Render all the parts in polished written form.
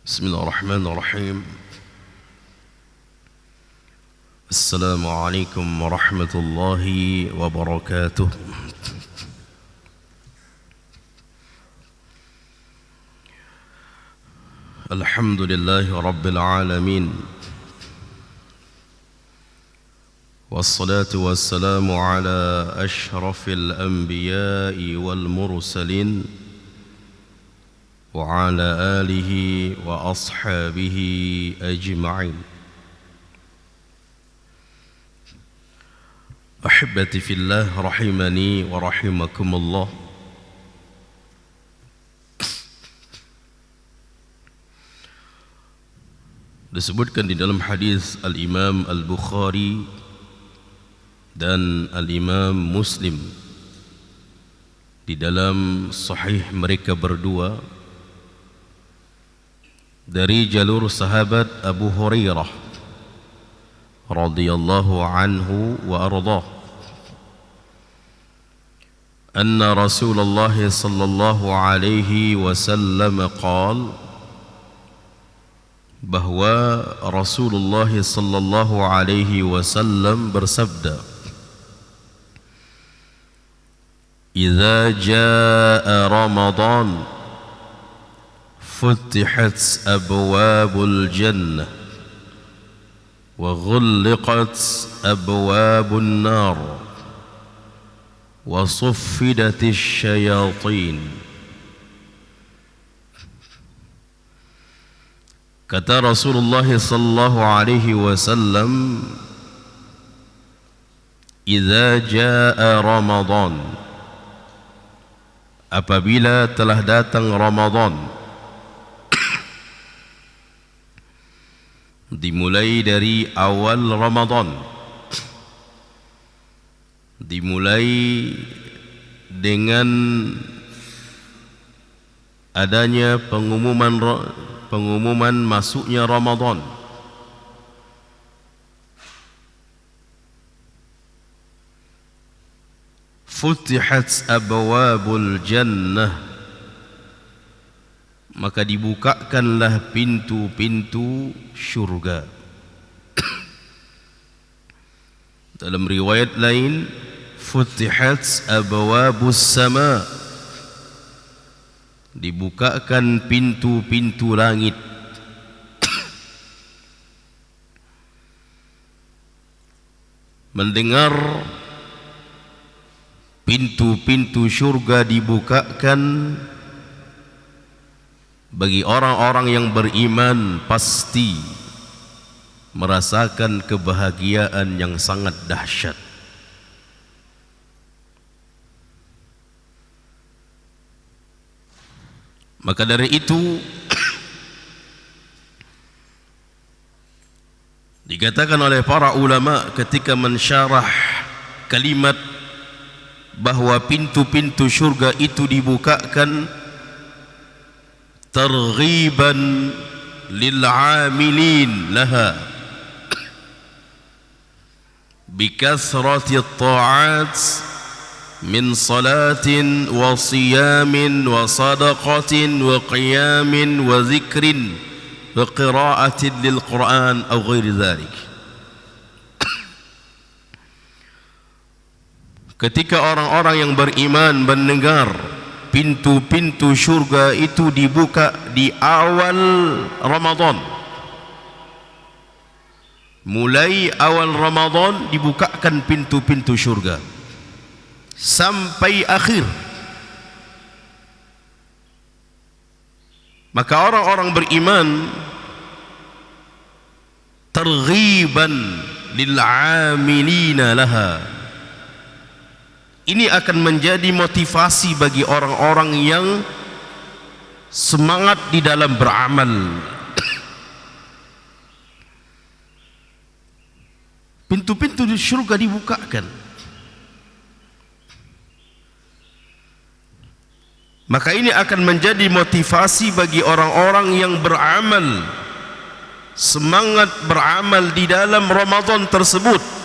بسم الله الرحمن الرحيم. السلام عليكم ورحمة الله وبركاته. الحمد لله رب العالمين، والصلاة والسلام على أشرف الأنبياء والمرسلين وعلى آله وأصحابه أجمعين. أحبتي في الله رحمني ورحمكم الله. Disebutkan di dalam hadis Al-Imam Al-Bukhari dan Al-Imam Muslim di dalam sahih mereka berdua dari jalur sahabat Abu Hurairah radhiyallahu anhu wa ardhah, anna Rasulullah sallallahu alaihi wasallam qala, bahwa Rasulullah sallallahu alaihi wasallam bersabda, "Idza jaa Ramadan فتحت أبواب الجنة وغلقت أبواب النار وصفدت الشياطين." Kata Rasulullah sallallahu alaihi wasallam, "Idza jaa Ramadan," apabila telah datang Ramadan, dimulai dari awal Ramadan, dimulai dengan adanya pengumuman masuknya Ramadan. Futihat abwabul jannah, maka dibukakanlah pintu-pintu syurga. Dalam riwayat lain, futihat abwabus sama, dibukakan pintu-pintu langit. Mendengar pintu-pintu syurga dibukakan, bagi orang-orang yang beriman pasti merasakan kebahagiaan yang sangat dahsyat. Maka dari itu dikatakan oleh para ulama ketika mensyarah kalimat bahwa pintu-pintu syurga itu dibukakan targhiban lil'amilin laha bikasrati at-ta'at min salatin wa siyamin wa sadaqatin wa qiyamin wa zikrin wa qira'atin lil Qur'an aw ghairi dhalik. Ketika orang-orang yang beriman mendengar pintu-pintu syurga itu dibuka di awal Ramadan, mulai awal Ramadan dibukakan pintu-pintu syurga sampai akhir, maka orang-orang beriman targhiban lil'amilina laha, ini akan menjadi motivasi bagi orang-orang yang semangat di dalam beramal. Pintu-pintu di syurga dibukakan, maka ini akan menjadi motivasi bagi orang-orang yang beramal, semangat beramal di dalam Ramadan tersebut.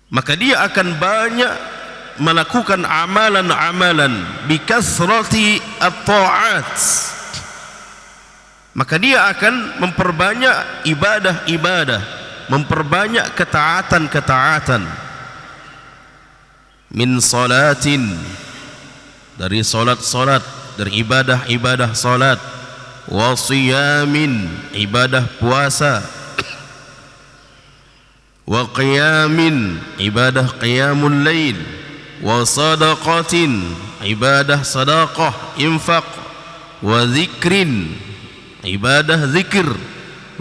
Maka dia akan banyak melakukan amalan-amalan bikasrati at-ta'at, maka dia akan memperbanyak ibadah-ibadah, memperbanyak ketaatan-ketaatan. Min salatin, dari salat-salat, dari ibadah-ibadah salat, wa siyamin, ibadah puasa, wa qiyamin, ibadah qiyamul lail, wa sadaqatin, ibadah sadaqah, infaq, wa zikrin, ibadah zikir,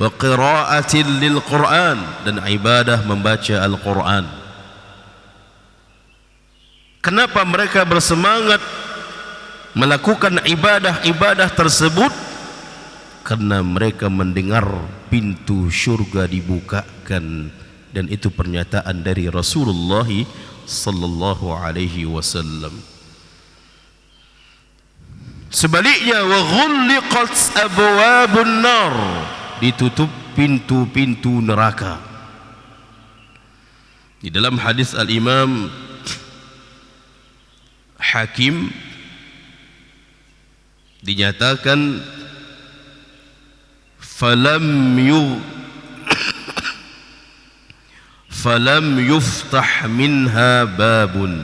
wa qiraatin lil Quran, dan ibadah membaca Al-Quran. Kenapa mereka bersemangat melakukan ibadah-ibadah tersebut? Karena mereka mendengar pintu syurga dibukakan, dan itu pernyataan dari Rasulullah sallallahu alaihi wasallam. Sebaliknya, wa ghulliqat abwabun nar, ditutup pintu-pintu neraka. Di dalam hadis Al-Imam Hakim dinyatakan falam yuftah minha babun.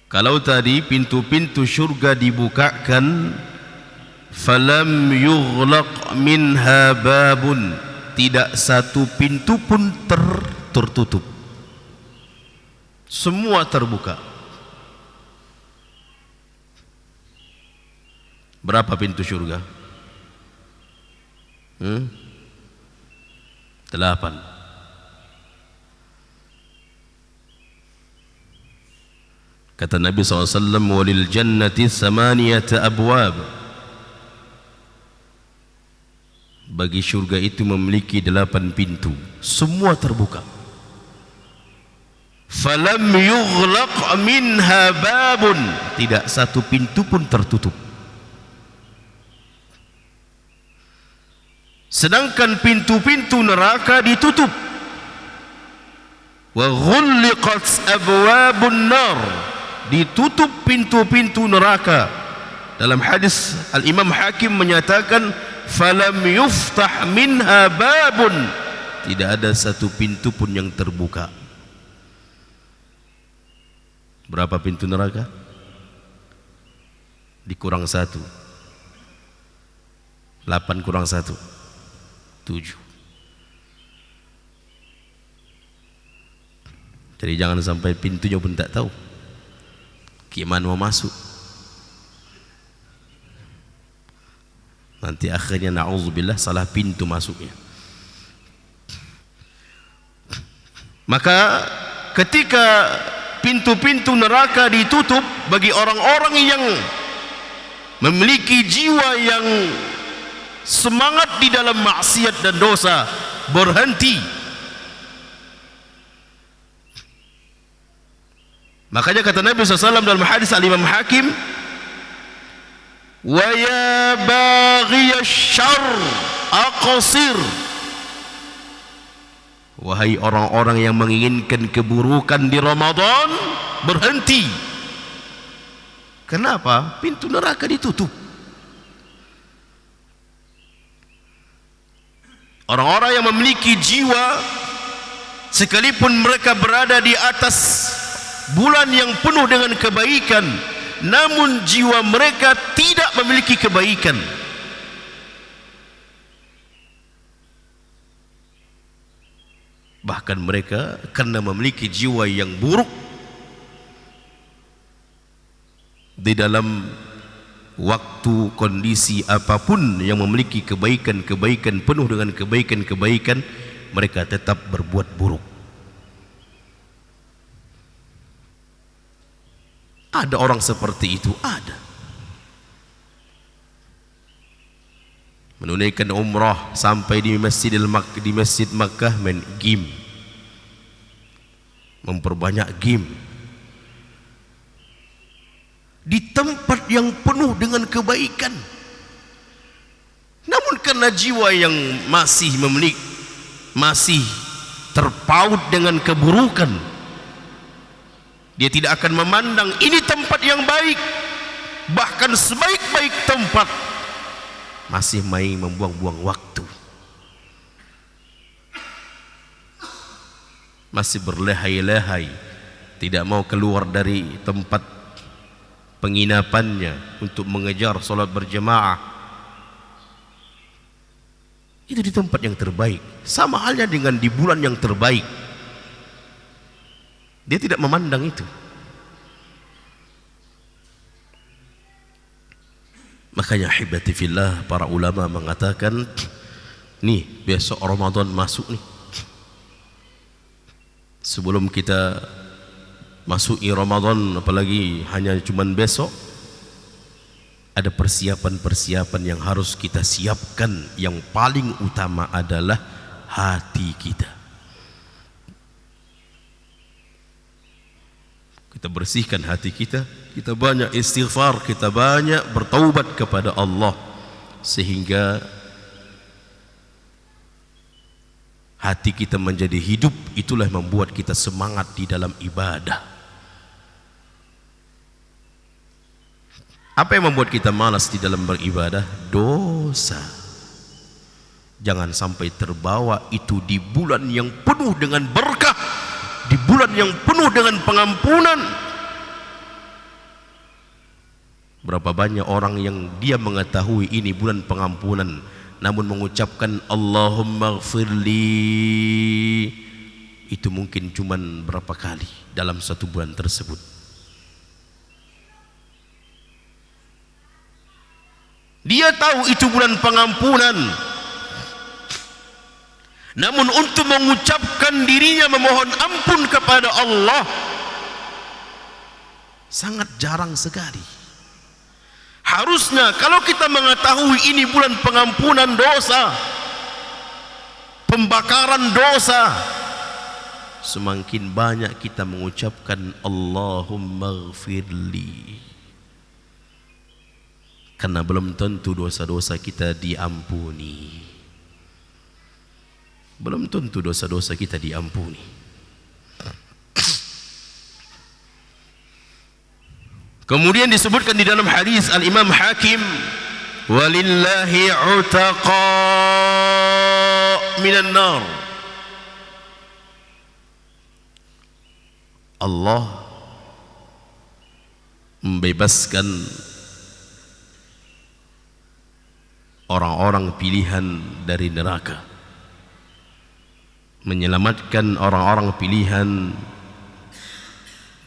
Kalau tadi pintu-pintu syurga dibukakan, falam yughlaq minha babun, tidak satu pintu pun tertutup, semua terbuka. Berapa pintu syurga? 8. Kata Nabi SAW, walil jannati 8 abwab, bagi syurga itu memiliki 8 pintu, semua terbuka. Falam yughlaq minha babun, tidak satu pintu pun tertutup. Sedangkan pintu-pintu neraka ditutup. Wa ghulliqat abwabun nar, ditutup pintu-pintu neraka. Dalam hadis Al-Imam Hakim menyatakan, falam yuftah minha babun, tidak ada satu pintu pun yang terbuka. Berapa pintu neraka? Dikurang 1, 8 kurang 1, 7. Jadi jangan sampai pintunya pun tak tahu gimana mau masuk. Nanti akhirnya na'udzubillah salah pintu masuknya. Maka ketika pintu-pintu neraka ditutup, bagi orang-orang yang memiliki jiwa yang semangat di dalam maksiat dan dosa, berhenti. Makanya kata Nabi SAW dalam hadis Al-Imam Hakim, wa ya baghiyash syarr aqsir, wahai orang-orang yang menginginkan keburukan di Ramadan, berhenti. Kenapa? Pintu neraka ditutup. Orang-orang yang memiliki jiwa, sekalipun mereka berada di atas bulan yang penuh dengan kebaikan, namun jiwa mereka tidak memiliki kebaikan. Bahkan mereka karena memiliki jiwa yang buruk, di dalam waktu, kondisi apapun yang memiliki kebaikan-kebaikan, penuh dengan kebaikan-kebaikan, mereka tetap berbuat buruk. Ada orang seperti itu, ada. Menunaikan umrah sampai di Masjid Makkah main game, memperbanyak game di tempat yang penuh dengan kebaikan, namun karena jiwa yang masih terpaut dengan keburukan, dia tidak akan memandang ini tempat yang baik. Bahkan sebaik-baik tempat, masih main membuang-buang waktu, masih berlehai-lehai, tidak mau keluar dari tempat penginapannya untuk mengejar sholat berjamaah. Itu di tempat yang terbaik, sama halnya dengan di bulan yang terbaik. Dia tidak memandang itu. Makanya hibati fillah, para ulama mengatakan, nih besok Ramadan masuk nih. Sebelum kita masuki Ramadan, apalagi hanya cuman besok, ada persiapan-persiapan yang harus kita siapkan. Yang paling utama adalah hati kita. Kita bersihkan hati kita, kita banyak istighfar, kita banyak bertaubat kepada Allah, sehingga hati kita menjadi hidup. Itulah yang membuat kita semangat di dalam ibadah. Apa yang membuat kita malas di dalam beribadah? Dosa. Jangan sampai terbawa itu di bulan yang penuh dengan berkah, di bulan yang penuh dengan pengampunan. Berapa banyak orang yang dia mengetahui ini bulan pengampunan, namun mengucapkan Allahumma gfirli itu mungkin cuman berapa kali dalam satu bulan tersebut. Dia tahu itu bulan pengampunan, namun untuk mengucapkan dirinya memohon ampun kepada Allah sangat jarang sekali. Harusnya kalau kita mengetahui ini bulan pengampunan dosa, pembakaran dosa, semakin banyak kita mengucapkan Allahumma gfirli. Karena belum tentu dosa-dosa kita diampuni. Belum tentu dosa-dosa kita diampuni. Kemudian disebutkan di dalam hadis Al-Imam Hakim, walillahi utaqa minan nar. Allah membebaskan orang-orang pilihan dari neraka, menyelamatkan orang-orang pilihan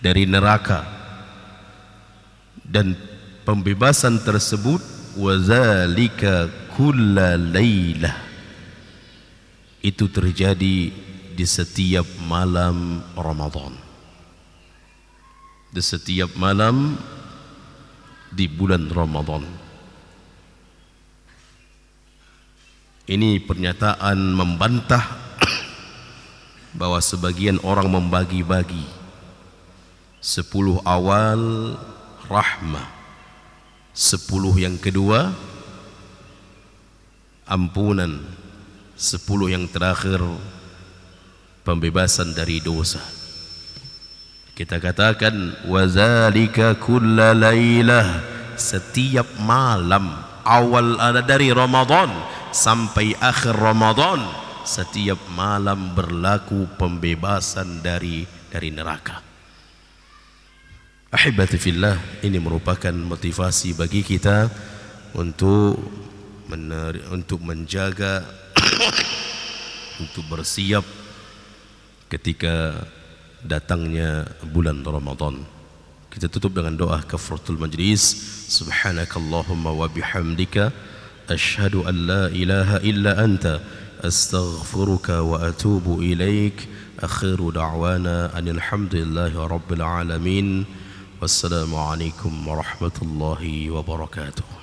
dari neraka. Dan pembebasan tersebut wazalika kulla lailah, itu terjadi di setiap malam Ramadan, di setiap malam di bulan Ramadan. Ini pernyataan membantah bahwa sebagian orang membagi-bagi 10 awal rahmah, 10 yang kedua ampunan, 10 yang terakhir pembebasan dari dosa. Kita katakan wazalika kulla lailah, setiap malam awal ada dari Ramadan sampai akhir Ramadan, setiap malam berlaku pembebasan dari neraka. Ahibati fillah, ini merupakan motivasi bagi kita untuk menjaga untuk bersiap ketika datangnya bulan Ramadan. Kita tutup dengan doa kafaratul majlis. Subhanakallahumma wa bihamdika asyhadu an la ilaha illa anta astaghfiruka wa atubu ilaik. Akhiru da'wana anil hamdulillahi rabbil alamin. Wassalamualaikum warahmatullahi wabarakatuh.